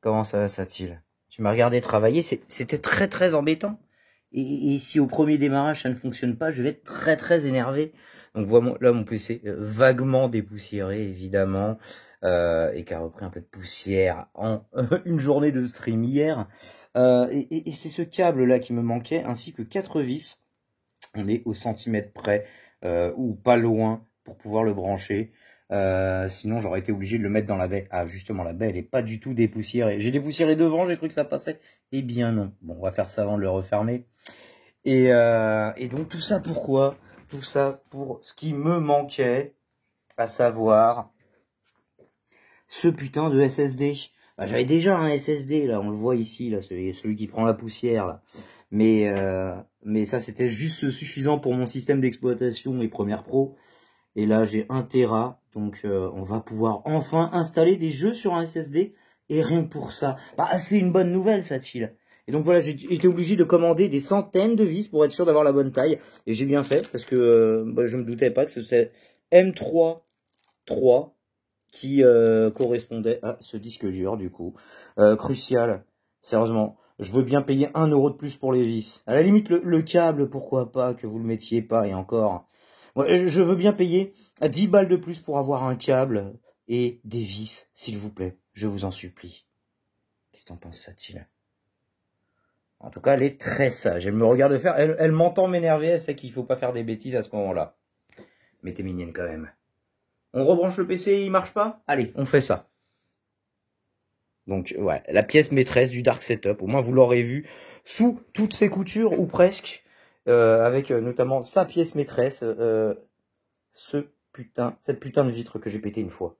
Comment ça va, Satil? Tu m'as regardé travailler, c'était très très embêtant. Et si au premier démarrage ça ne fonctionne pas, je vais être très très énervé. Donc voilà, là mon PC vaguement dépoussiéré évidemment, et qui a repris un peu de poussière en une journée de stream hier. Et c'est ce câble là qui me manquait, ainsi que 4 vis. On est au centimètre près, ou pas loin pour pouvoir le brancher. Sinon j'aurais été obligé de le mettre dans la baie. Ah justement, la baie elle est pas du tout dépoussiérée. J'ai dépoussiéré devant, j'ai cru que ça passait. Eh bien non. Bon, on va faire ça avant de le refermer. Et donc tout ça pourquoi? Tout ça pour ce qui me manquait, à savoir ce putain de SSD. Bah, j'avais déjà un SSD là, on le voit ici là, celui qui prend la poussière là. Mais ça c'était juste suffisant pour mon système d'exploitation et Premiere Pro. Et là j'ai 1 Tera, donc on va pouvoir enfin installer des jeux sur un SSD. Et rien que pour ça, bah c'est une bonne nouvelle, ça, Thiel. Et donc voilà, j'ai été obligé de commander des centaines de vis pour être sûr d'avoir la bonne taille. Et j'ai bien fait, parce que bah, je me doutais pas que c'était M3 3 qui correspondait à ce disque dur, du coup. Crucial, sérieusement. Je veux bien payer 1 euro de plus pour les vis. À la limite, le câble, pourquoi pas, que vous le mettiez pas, et encore. Ouais, je veux bien payer 10 balles de plus pour avoir un câble et des vis, s'il vous plaît. Je vous en supplie. Qu'est-ce que t'en penses, Satil? En tout cas, elle est très sage. Elle me regarde faire. Elle m'entend m'énerver. Elle sait qu'il faut pas faire des bêtises à ce moment-là. Mais t'es mignonne quand même. On rebranche le PC et il marche pas? Allez, on fait ça. Donc, ouais, la pièce maîtresse du Dark Setup. Au moins, vous l'aurez vu sous toutes ses coutures, ou presque. Avec notamment sa pièce maîtresse. Cette putain de vitre que j'ai pété une fois.